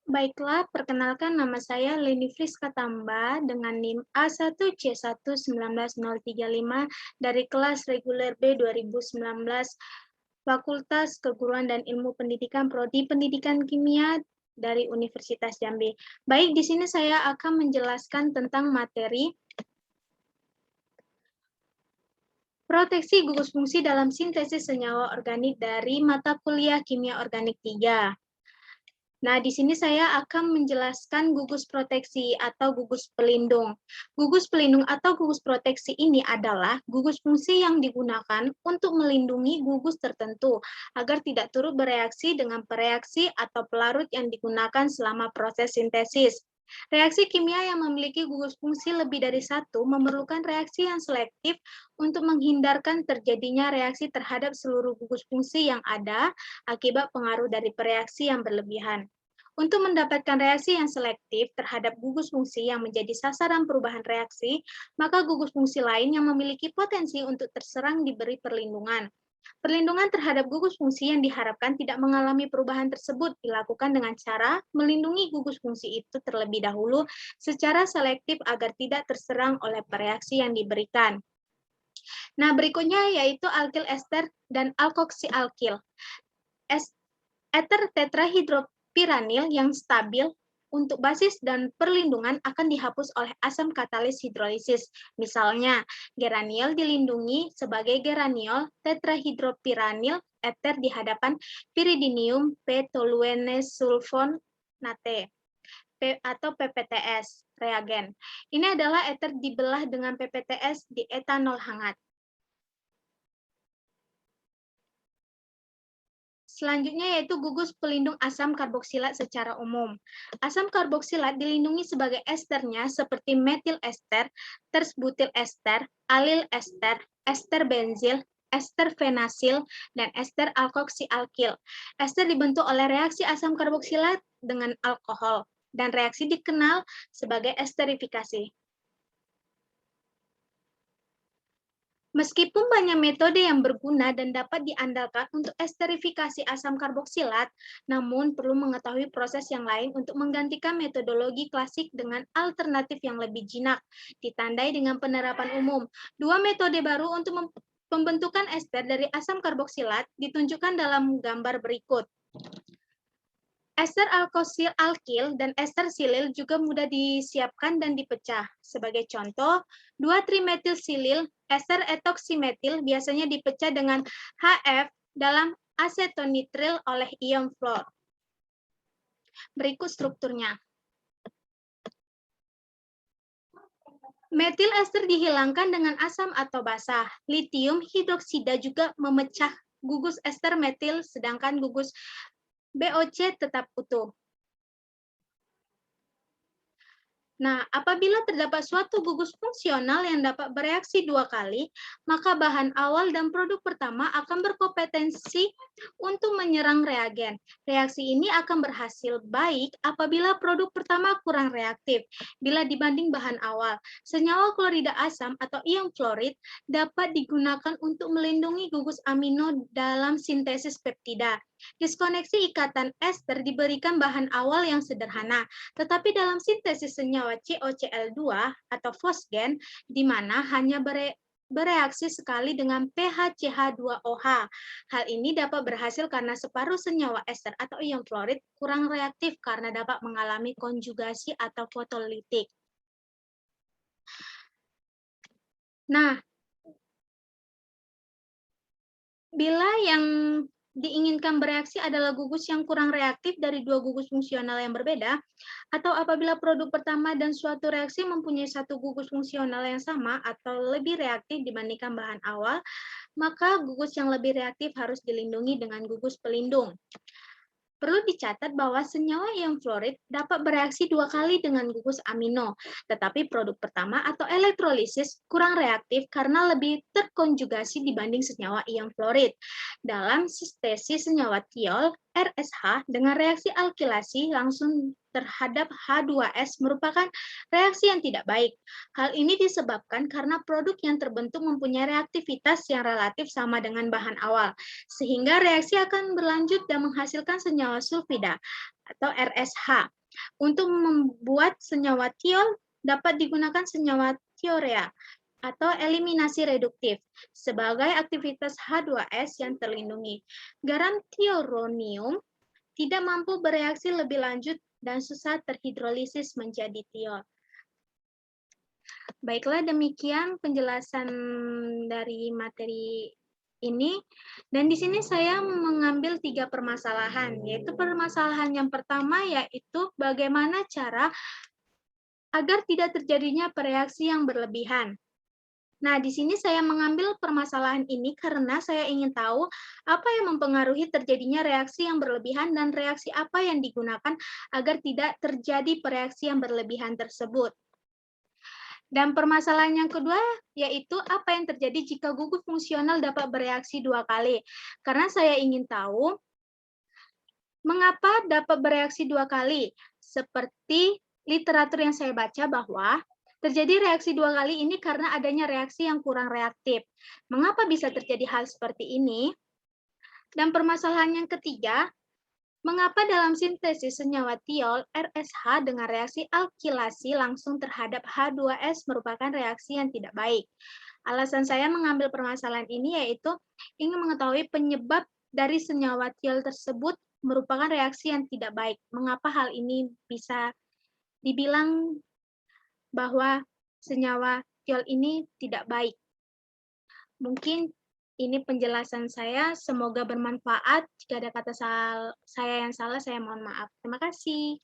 Baiklah, perkenalkan nama saya Leni Friska Tamba dengan NIM A1C1190035 dari kelas reguler B 2019 Fakultas Keguruan dan Ilmu Pendidikan Prodi Pendidikan Kimia dari Universitas Jambi. Baik, di sini saya akan menjelaskan tentang materi proteksi gugus fungsi dalam sintesis senyawa organik dari mata kuliah Kimia Organik 3. Nah, di sini saya akan menjelaskan gugus proteksi atau gugus pelindung. Gugus pelindung atau gugus proteksi ini adalah gugus fungsi yang digunakan untuk melindungi gugus tertentu agar tidak turut bereaksi dengan pereaksi atau pelarut yang digunakan selama proses sintesis. Reaksi kimia yang memiliki gugus fungsi lebih dari satu memerlukan reaksi yang selektif untuk menghindarkan terjadinya reaksi terhadap seluruh gugus fungsi yang ada akibat pengaruh dari pereaksi yang berlebihan. Untuk mendapatkan reaksi yang selektif terhadap gugus fungsi yang menjadi sasaran perubahan reaksi, maka gugus fungsi lain yang memiliki potensi untuk terserang diberi perlindungan. Perlindungan terhadap gugus fungsi yang diharapkan tidak mengalami perubahan tersebut dilakukan dengan cara melindungi gugus fungsi itu terlebih dahulu secara selektif agar tidak terserang oleh reaksi yang diberikan. Nah, berikutnya yaitu alkil ester dan alkoksi-alkil. Eter tetrahidropiranil yang stabil untuk basis dan perlindungan akan dihapus oleh asam katalis hidrolisis. Misalnya, geraniol dilindungi sebagai geraniol tetrahidropiranil eter di hadapan piridinium p-toluenesulfonate atau PPTS reagen. Ini adalah eter dibelah dengan PPTS di etanol hangat. Selanjutnya yaitu gugus pelindung asam karboksilat secara umum. Asam karboksilat dilindungi sebagai esternya seperti metil ester, ters-butil ester, alil ester, ester benzil, ester fenasil, dan ester alkoksi-alkil. Ester dibentuk oleh reaksi asam karboksilat dengan alkohol, dan reaksi dikenal sebagai esterifikasi. Meskipun banyak metode yang berguna dan dapat diandalkan untuk esterifikasi asam karboksilat, namun perlu mengetahui proses yang lain untuk menggantikan metodologi klasik dengan alternatif yang lebih jinak, ditandai dengan penerapan umum. Dua metode baru untuk pembentukan ester dari asam karboksilat ditunjukkan dalam gambar berikut. Ester alkosil alkil dan ester silil juga mudah disiapkan dan dipecah. Sebagai contoh, 2-trimetilsilil ester etoksimetil biasanya dipecah dengan HF dalam asetonitril oleh ion fluor. Berikut strukturnya. Metil ester dihilangkan dengan asam atau basah. Litium hidroksida juga memecah gugus ester metil, sedangkan gugus BOC tetap utuh. Nah, apabila terdapat suatu gugus fungsional yang dapat bereaksi dua kali, maka bahan awal dan produk pertama akan berkompetensi untuk menyerang reagen. Reaksi ini akan berhasil baik apabila produk pertama kurang reaktif. Bila dibanding bahan awal, senyawa klorida asam atau ion fluorid dapat digunakan untuk melindungi gugus amino dalam sintesis peptida. Diskoneksi ikatan ester diberikan bahan awal yang sederhana, tetapi dalam sintesis senyawa COCl2 atau fosgen, di mana hanya bereaksi sekali dengan pH CH2OH. Hal ini dapat berhasil karena separuh senyawa ester atau ion fluorid kurang reaktif karena dapat mengalami konjugasi atau fotolitik. Nah, bila yang diinginkan bereaksi adalah gugus yang kurang reaktif dari dua gugus fungsional yang berbeda, atau apabila produk pertama dan suatu reaksi mempunyai satu gugus fungsional yang sama atau lebih reaktif dibandingkan bahan awal, maka gugus yang lebih reaktif harus dilindungi dengan gugus pelindung. Perlu dicatat bahwa senyawa ion fluorid dapat bereaksi dua kali dengan gugus amino, tetapi produk pertama atau elektrolisis kurang reaktif karena lebih terkonjugasi dibanding senyawa ion fluorid. Dalam sintesis senyawa tiol, RSH dengan reaksi alkilasi langsung terhadap H2S merupakan reaksi yang tidak baik. Hal ini disebabkan karena produk yang terbentuk mempunyai reaktivitas yang relatif sama dengan bahan awal, sehingga reaksi akan berlanjut dan menghasilkan senyawa sulfida atau RSH. Untuk membuat senyawa tiol dapat digunakan senyawa tiorea atau eliminasi reduktif sebagai aktivitas H2S yang terlindungi. Garam tioronium tidak mampu bereaksi lebih lanjut dan susah terhidrolisis menjadi tiol. Baiklah, demikian penjelasan dari materi ini. Dan di sini saya mengambil 3 permasalahan, yaitu permasalahan yang pertama yaitu bagaimana cara agar tidak terjadinya reaksi yang berlebihan. Nah, di sini saya mengambil permasalahan ini karena saya ingin tahu apa yang mempengaruhi terjadinya reaksi yang berlebihan dan reaksi apa yang digunakan agar tidak terjadi reaksi yang berlebihan tersebut. Dan permasalahan yang kedua yaitu apa yang terjadi jika gugus fungsional dapat bereaksi 2 kali. Karena saya ingin tahu mengapa dapat bereaksi 2 kali. Seperti literatur yang saya baca bahwa terjadi reaksi 2 kali ini karena adanya reaksi yang kurang reaktif. Mengapa bisa terjadi hal seperti ini? Dan permasalahan yang ketiga, mengapa dalam sintesis senyawa tiol, RSH dengan reaksi alkilasi langsung terhadap H2S merupakan reaksi yang tidak baik? Alasan saya mengambil permasalahan ini yaitu ingin mengetahui penyebab dari senyawa tiol tersebut merupakan reaksi yang tidak baik. Mengapa hal ini bisa dibilang bahwa senyawa tiol ini tidak baik? Mungkin ini penjelasan saya, semoga bermanfaat. Jika ada kata saya yang salah, saya mohon maaf. Terima kasih.